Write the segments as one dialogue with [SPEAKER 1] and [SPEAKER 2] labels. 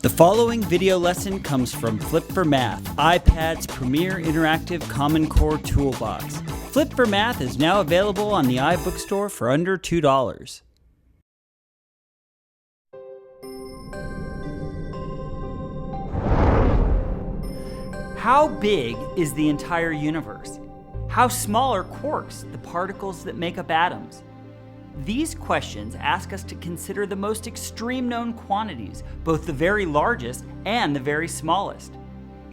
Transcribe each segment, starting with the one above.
[SPEAKER 1] The following video lesson comes from Flip for Math, iPad's premier interactive Common Core toolbox. Flip for Math is now available on the iBookstore for under $2. How big is the entire universe? How small are quarks, the particles that make up atoms? These questions ask us to consider the most extreme known quantities, both the very largest and the very smallest.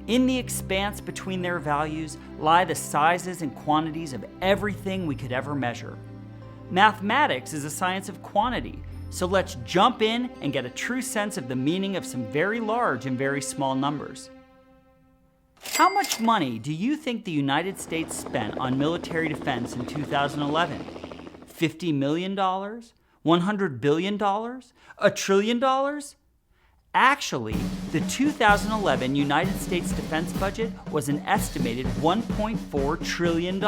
[SPEAKER 1] In the expanse between their values lie the sizes and quantities of everything we could ever measure. Mathematics is a science of quantity, so let's jump in and get a true sense of the meaning of some very large and very small numbers. How much money do you think the United States spent on military defense in 2011? $50 million? $100 billion? $1 trillion? Actually, the 2011 United States defense budget was an estimated $1.4 trillion.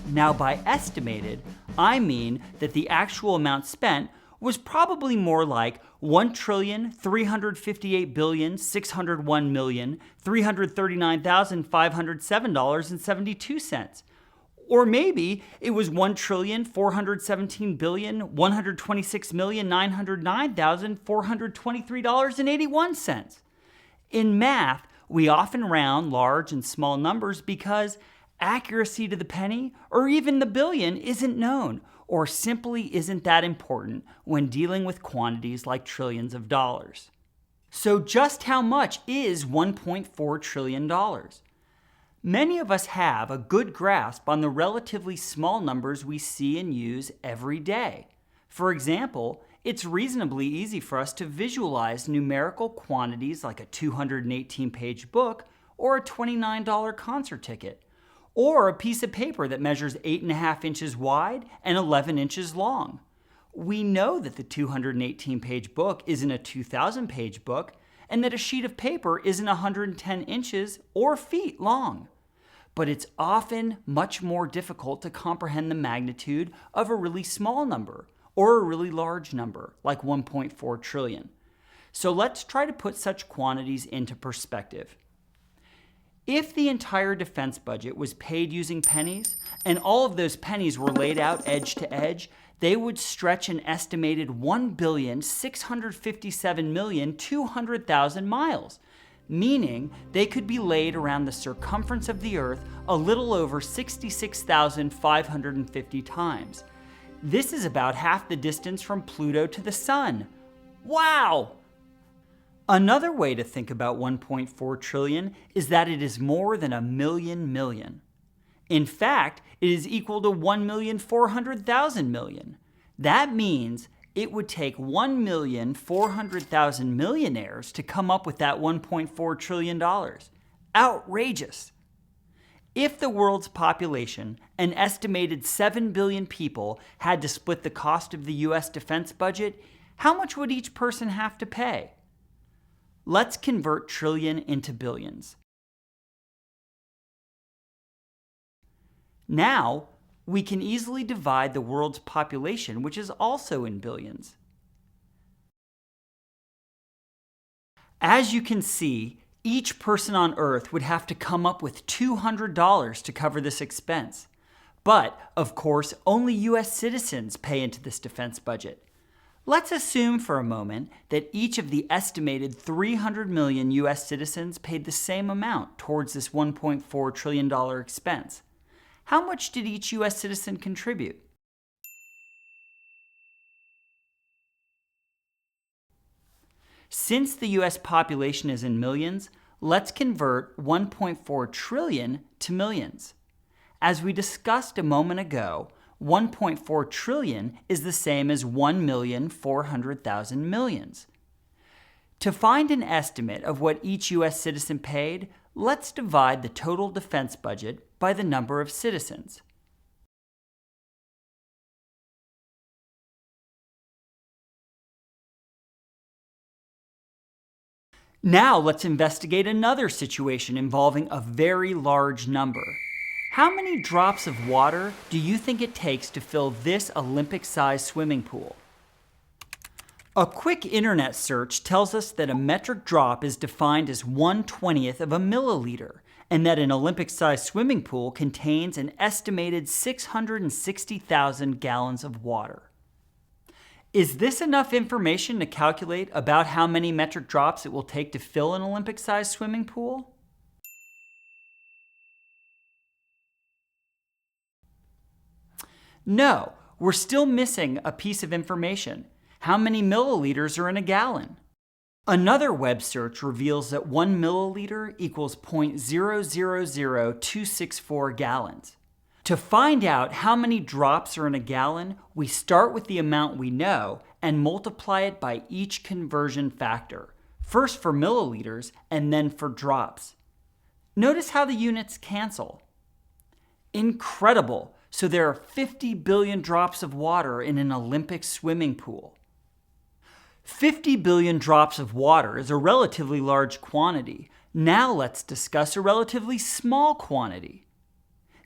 [SPEAKER 1] Now, by estimated, I mean that the actual amount spent was probably more like $1,358,601,339,507.72. Or maybe it was $1,417,126,909,423.81. In math, we often round large and small numbers because accuracy to the penny or even the billion isn't known, or simply isn't that important when dealing with quantities like trillions of dollars. So just how much is $1.4 trillion? Many of us have a good grasp on the relatively small numbers we see and use every day. For example, it's reasonably easy for us to visualize numerical quantities like a 218-page book or a $29 concert ticket, or a piece of paper that measures 8.5 inches wide and 11 inches long. We know that the 218-page book isn't a 2,000-page book, and that a sheet of paper isn't 110 inches or feet long. But it's often much more difficult to comprehend the magnitude of a really small number or a really large number, like 1.4 trillion. So let's try to put such quantities into perspective. If the entire defense budget was paid using pennies, and all of those pennies were laid out edge to edge, they would stretch an estimated 1,657,200,000 miles, meaning they could be laid around the circumference of the Earth a little over 66,550 times. This is about half the distance from Pluto to the Sun. Wow! Another way to think about 1.4 trillion is that it is more than a million. In fact, it is equal to 1,400,000 million. That means it would take 1,400,000 millionaires to come up with that $1.4 trillion. Outrageous! If the world's population, an estimated 7 billion people, had to split the cost of the US defense budget, how much would each person have to pay? Let's convert trillion into billions. Now, we can easily divide the world's population, which is also in billions. As you can see, each person on Earth would have to come up with $200 to cover this expense. But, of course, only US citizens pay into this defense budget. Let's assume for a moment that each of the estimated 300 million US citizens paid the same amount towards this $1.4 trillion expense. How much did each US citizen contribute? Since the US population is in millions, let's convert 1.4 trillion to millions. As we discussed a moment ago, 1.4 trillion is the same as 1,400,000 millions. To find an estimate of what each US citizen paid, let's divide the total defense budget by the number of citizens. Now let's investigate another situation involving a very large number. How many drops of water do you think it takes to fill this Olympic-sized swimming pool? A quick internet search tells us that a metric drop is defined as 1/20th of a milliliter, and that an Olympic-sized swimming pool contains an estimated 660,000 gallons of water. Is this enough information to calculate about how many metric drops it will take to fill an Olympic-sized swimming pool? No, we're still missing a piece of information. How many milliliters are in a gallon? Another web search reveals that 1 milliliter equals 0.000264 gallons. To find out how many drops are in a gallon, we start with the amount we know and multiply it by each conversion factor, first for milliliters and then for drops. Notice how the units cancel. Incredible! So there are 50 billion drops of water in an Olympic swimming pool. 50 billion drops of water is a relatively large quantity. Now let's discuss a relatively small quantity.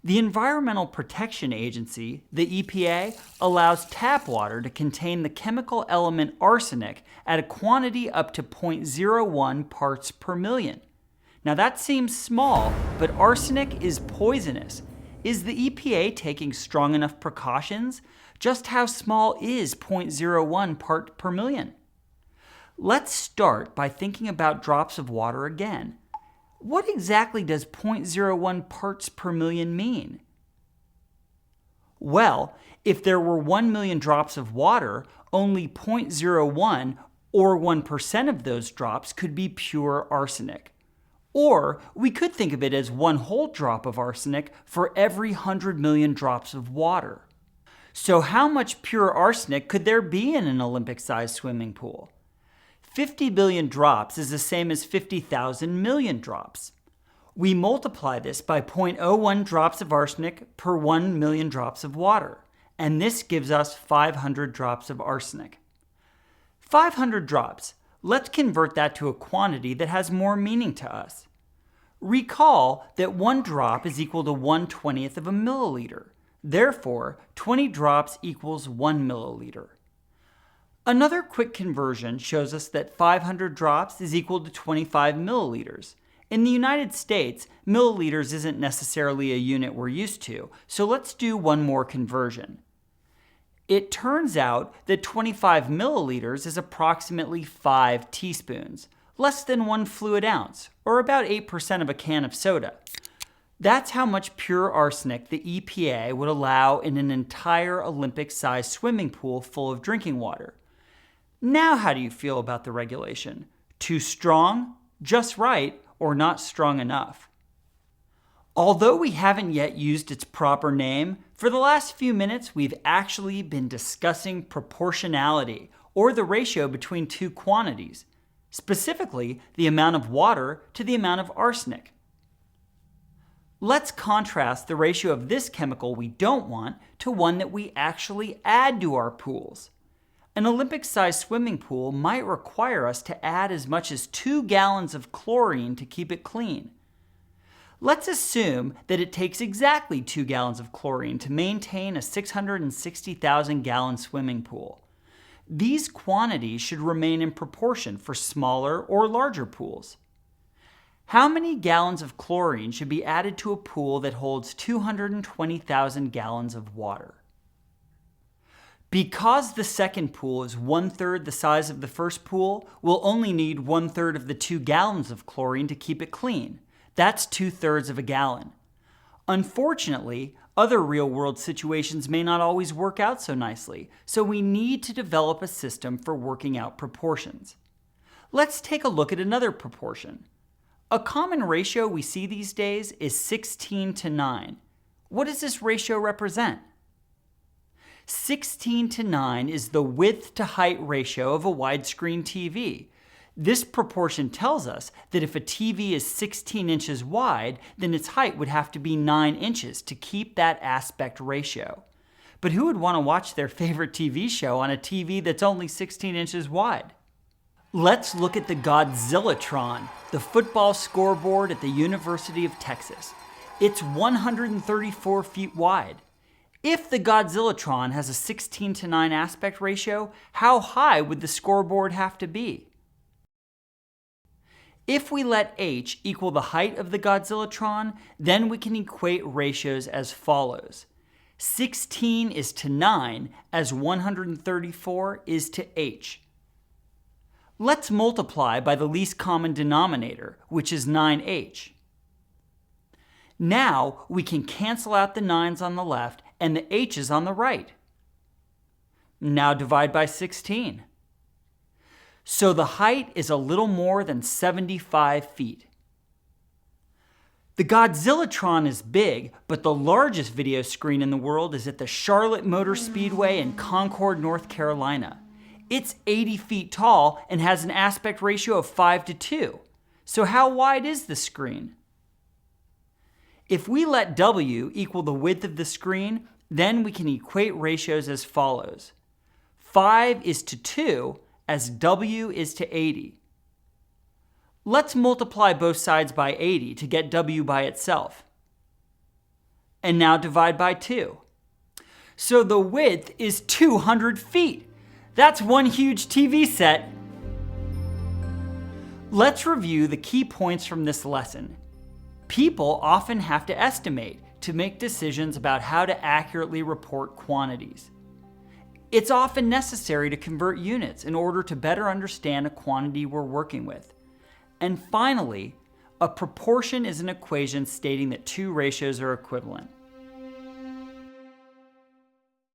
[SPEAKER 1] The Environmental Protection Agency, the EPA, allows tap water to contain the chemical element arsenic at a quantity up to 0.01 parts per million. Now that seems small, but arsenic is poisonous. Is the EPA taking strong enough precautions? Just how small is 0.01 part per million? Let's start by thinking about drops of water again. What exactly does 0.01 parts per million mean? Well, if there were 1 million drops of water, only 0.01 or 1% of those drops could be pure arsenic. Or we could think of it as one whole drop of arsenic for every 100 million drops of water. So how much pure arsenic could there be in an Olympic-sized swimming pool? 50 billion drops is the same as 50,000 million drops. We multiply this by 0.01 drops of arsenic per 1 million drops of water, and this gives us 500 drops of arsenic. 500 drops. Let's convert that to a quantity that has more meaning to us. Recall that 1 drop is equal to 1/20th of a milliliter. Therefore, 20 drops equals 1 milliliter. Another quick conversion shows us that 500 drops is equal to 25 milliliters. In the United States, milliliters isn't necessarily a unit we're used to, so let's do one more conversion. It turns out that 25 milliliters is approximately 5 teaspoons, less than 1 fluid ounce, or about 8% of a can of soda. That's how much pure arsenic the EPA would allow in an entire Olympic-sized swimming pool full of drinking water. Now how do you feel about the regulation? Too strong, just right, or not strong enough? Although we haven't yet used its proper name, for the last few minutes we've actually been discussing proportionality, or the ratio between two quantities, specifically the amount of water to the amount of arsenic. Let's contrast the ratio of this chemical we don't want to one that we actually add to our pools. An Olympic-sized swimming pool might require us to add as much as 2 gallons of chlorine to keep it clean. Let's assume that it takes exactly 2 gallons of chlorine to maintain a 660,000 gallon swimming pool. These quantities should remain in proportion for smaller or larger pools. How many gallons of chlorine should be added to a pool that holds 220,000 gallons of water? Because the second pool is 1/3 the size of the first pool, we'll only need 1/3 of the 2 gallons of chlorine to keep it clean. That's 2/3 of a gallon. Unfortunately, other real-world situations may not always work out so nicely, so we need to develop a system for working out proportions. Let's take a look at another proportion. A common ratio we see these days is 16:9. What does this ratio represent? 16:9 is the width to height ratio of a widescreen TV. This proportion tells us that if a TV is 16 inches wide, then its height would have to be 9 inches to keep that aspect ratio. But who would want to watch their favorite TV show on a TV that's only 16 inches wide? Let's look at the Godzillatron, the football scoreboard at the University of Texas. It's 134 feet wide. If the Godzillatron has a 16:9 aspect ratio, how high would the scoreboard have to be? If we let h equal the height of the Godzillatron, then we can equate ratios as follows. 16 is to 9 as 134 is to h. Let's multiply by the least common denominator, which is 9h. Now we can cancel out the 9's on the left and the h's on the right. Now divide by 16. So the height is a little more than 75 feet. The Godzillatron is big, but the largest video screen in the world is at the Charlotte Motor Speedway in Concord, North Carolina. It's 80 feet tall and has an aspect ratio of 5:2. So how wide is the screen? If we let W equal the width of the screen, then we can equate ratios as follows. 5 is to 2 as W is to 80. Let's multiply both sides by 80 to get W by itself. And now divide by 2. So the width is 200 feet. That's one huge TV set. Let's review the key points from this lesson. People often have to estimate to make decisions about how to accurately report quantities. It's often necessary to convert units in order to better understand a quantity we're working with. And finally, a proportion is an equation stating that two ratios are equivalent.